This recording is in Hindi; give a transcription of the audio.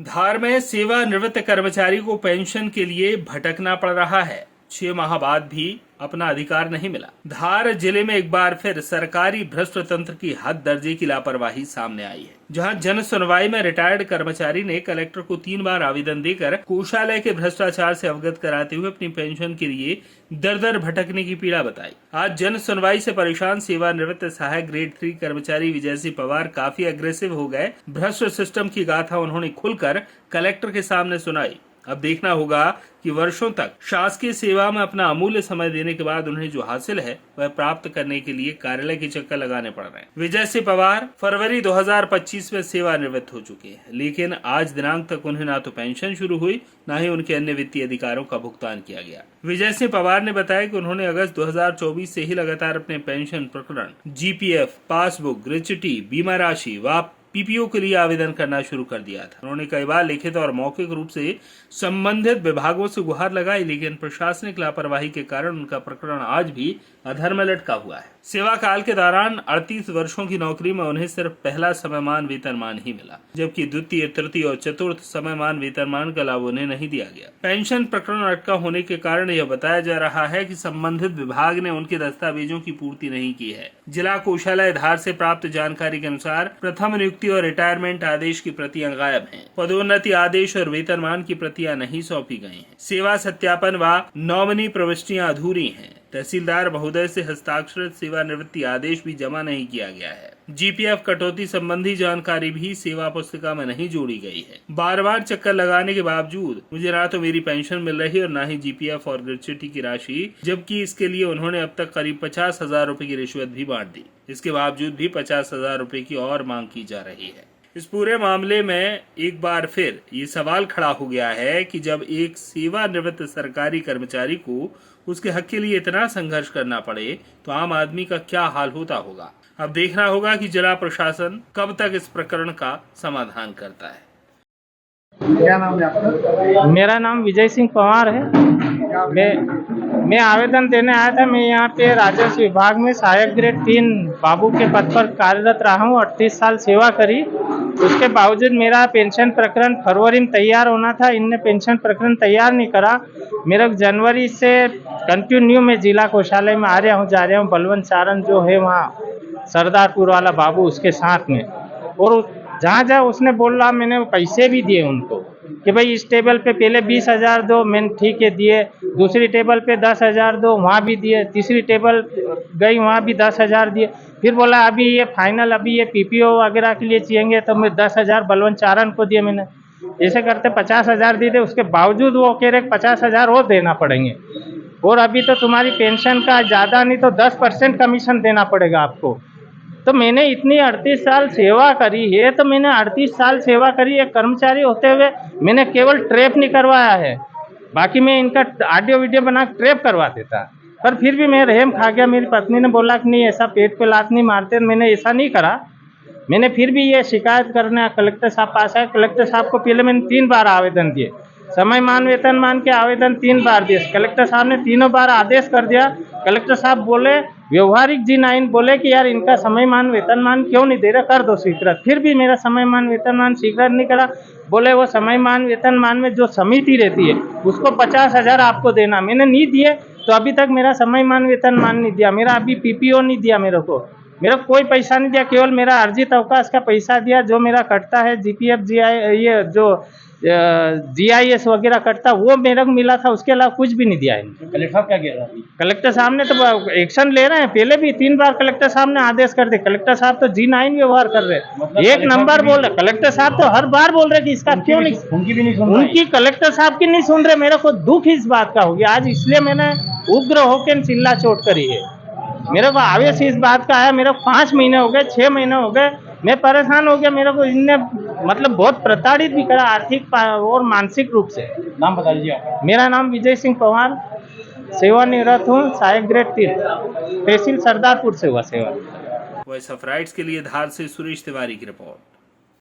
धार में सेवानिवृत्त कर्मचारी को पेंशन के लिए भटकना पड़ रहा है। 6 माह बाद भी अपना अधिकार नहीं मिला। धार जिले में एक बार फिर सरकारी भ्रष्ट तंत्र की हद दर्जे की लापरवाही सामने आई है, जहां जन सुनवाई में रिटायर्ड कर्मचारी ने कलेक्टर को 3 बार आवेदन देकर कोषालय के भ्रष्टाचार से अवगत कराते हुए अपनी पेंशन के लिए दर दर भटकने की पीड़ा बताई। आज जन सुनवाई से परेशान सेवानिवृत्त सहायक ग्रेड 3 कर्मचारी विजय सिंह पवार काफी अग्रेसिव हो गए। भ्रष्ट सिस्टम की गाथा उन्होंने खुलकर कलेक्टर के सामने सुनाई। अब देखना होगा कि वर्षों तक शासकीय सेवा में अपना अमूल्य समय देने के बाद उन्हें जो हासिल है वह प्राप्त करने के लिए कार्यालय के चक्कर लगाने पड़ रहे हैं। विजय सिंह पवार फरवरी 2025 में सेवानिवृत्त हो चुके हैं, लेकिन आज दिनांक तक उन्हें ना तो पेंशन शुरू हुई, ना ही उनके अन्य वित्तीय अधिकारों का भुगतान किया गया। विजय सिंह पवार ने बताया कि उन्होंने अगस्त 2024 से ही लगातार अपने पेंशन प्रकरण, जीपीएफ, पासबुक, ग्रेच्युटी, बीमा राशि व पीपीओ के लिए आवेदन करना शुरू कर दिया था। उन्होंने कई बार लिखित और मौखिक रूप से संबंधित विभागों से गुहार लगाई, लेकिन प्रशासनिक लापरवाही के कारण उनका प्रकरण आज भी अधर में लटका हुआ है। सेवा काल के दौरान 38 वर्षों की नौकरी में उन्हें सिर्फ पहला समयमान वेतनमान ही मिला, जबकि द्वितीय, तृतीय और चतुर्थ समयमान वेतनमान का लाभ उन्हें नहीं दिया गया। पेंशन प्रकरण अटका होने के कारण यह बताया जा रहा है कि संबंधित विभाग ने उनके दस्तावेजों की पूर्ति नहीं की है। जिला कोषालय धार से प्राप्त जानकारी के अनुसार प्रथम नियुक्ति और रिटायरमेंट आदेश की प्रतियां गायब हैं। पदोन्नति आदेश और वेतनमान की प्रतियां नहीं सौंपी गई हैं। सेवा सत्यापन व नॉमिनी प्रविष्टियां अधूरी हैं। तहसीलदार महोदय से हस्ताक्षरित सेवानिवृत्ति आदेश भी जमा नहीं किया गया है। जीपीएफ कटौती संबंधी जानकारी भी सेवा पुस्तिका में नहीं जोड़ी गई है। बार बार चक्कर लगाने के बावजूद मुझे ना तो मेरी पेंशन मिल रही और ना ही जीपीएफ और ग्रेच्युटी की राशि, जबकि इसके लिए उन्होंने अब तक करीब 50,000 रूपए की रिश्वत भी बांट दी। इसके बावजूद भी 50,000 रूपए की और मांग की जा रही है। इस पूरे मामले में एक बार फिर ये सवाल खड़ा हो गया है कि जब एक सेवानिवृत्त सरकारी कर्मचारी को उसके हक के लिए इतना संघर्ष करना पड़े तो आम आदमी का क्या हाल होता होगा। अब देखना होगा कि जिला प्रशासन कब तक इस प्रकरण का समाधान करता है। क्या नाम है आपका? मेरा नाम विजय सिंह पवार है। मैं आवेदन देने आया था। मैं यहाँ पे राजस्व विभाग में सहायक ग्रेड 3 बाबू के पद पर कार्यरत रहा हूँ। 38 साल सेवा करी। उसके बावजूद मेरा पेंशन प्रकरण फरवरी में तैयार होना था। इनने पेंशन प्रकरण तैयार नहीं करा। मेरा जनवरी से कंटिन्यू में जिला कोषालय में आ रहा हूँ, जा रहा हूँ। बलवंत चारण जो है वहाँ सरदारपुर वाला बाबू, उसके साथ में, और जहाँ जहाँ उसने बोल रहा, मैंने पैसे भी दिए उनको कि भाई इस टेबल पे पहले 20,000 दो, मैंने ठीक है दिए। दूसरी टेबल पे 10,000 दो, वहाँ भी दिए। तीसरी टेबल गई, वहाँ भी 10,000 दिए। फिर बोला अभी ये फाइनल, अभी ये पीपीओ वगैरह के लिए चाहिए, तो मैं 10,000 बलवंत चारण को दिए। मैंने ऐसे करते 50,000 दिए थे। उसके बावजूद वो कह रहे 50,000 और देना पड़ेंगे, और अभी तो तुम्हारी पेंशन का ज़्यादा नहीं तो 10% कमीशन देना पड़ेगा आपको। तो मैंने इतनी 38 साल सेवा करी है, तो मैंने 38 साल सेवा करी। एक कर्मचारी होते हुए मैंने केवल ट्रैप नहीं करवाया है, बाकी मैं इनका ऑडियो वीडियो बना ट्रैप करवा देता। पर फिर भी मैं रहम खा गया। मेरी पत्नी ने बोला कि नहीं, ऐसा पेट पे लात नहीं मारते। मैंने ऐसा नहीं करा। मैंने फिर भी ये शिकायत करने कलेक्टर साहब पास आया। कलेक्टर साहब को पहले मैंने 3 बार आवेदन दिए, समयमान वेतनमान के आवेदन 3 बार दिए। कलेक्टर साहब ने तीनों बार आदेश कर दिया। कलेक्टर साहब बोले, व्यवहारिक जी9 बोले कि यार इनका समयमान वेतनमान क्यों नहीं दे रहा, कर दो स्वीकृत। फिर भी मेरा समयमान वेतनमान स्वीकृत नहीं करा। बोले वो समयमान वेतनमान में जो समिति रहती है उसको 50,000 आपको देना। मैंने नहीं दिए, तो अभी तक मेरा समयमान वेतनमान नहीं दिया। मेरा अभी पीपीओ नहीं दिया। मेरे को कोई पैसा नहीं दिया, केवल मेरा अर्जित अवकाश का पैसा दिया जो मेरा कटता है। जीपीएफ, ये जो जीआईएस वगैरह कटता, वो मेरे को मिला था। उसके अलावा कुछ भी नहीं दिया है। कलेक्टर साहब क्या कह रहे हैं? कलेक्टर साहब ने तो एक्शन ले रहे हैं। पहले भी 3 बार कलेक्टर साहब ने आदेश कर दिए। कलेक्टर साहब तो जी9 व्यवहार कर रहे हैं। मतलब एक नंबर बोल रहे। कलेक्टर साहब तो हर बार बोल रहे कि इसका क्यों नहीं, उनकी भी नहीं सुन रहे। उनकी कलेक्टर साहब की नहीं सुन रहे। मेरे को दुख इस बात का हो गया आज, इसलिए मैंने उग्र होकर चिल्ला चोट करी है। मेरे को आवेश इस बात का है। मेरे को 5 महीने हो गए, 6 महीने हो गए, मैं परेशान हो गया। मेरे को इनने मतलब बहुत प्रताड़ित भी करा, आर्थिक और मानसिक रूप से। नाम बता दीजिए आपका। मेरा नाम विजय सिंह पवार, सेवानिवृत्त हूँ, सहायक ग्रेड 3, तहसील सरदारपुर से हुआ सेवा। वॉइस ऑफ राइट्स के लिए धार से सुरेश तिवारी की रिपोर्ट।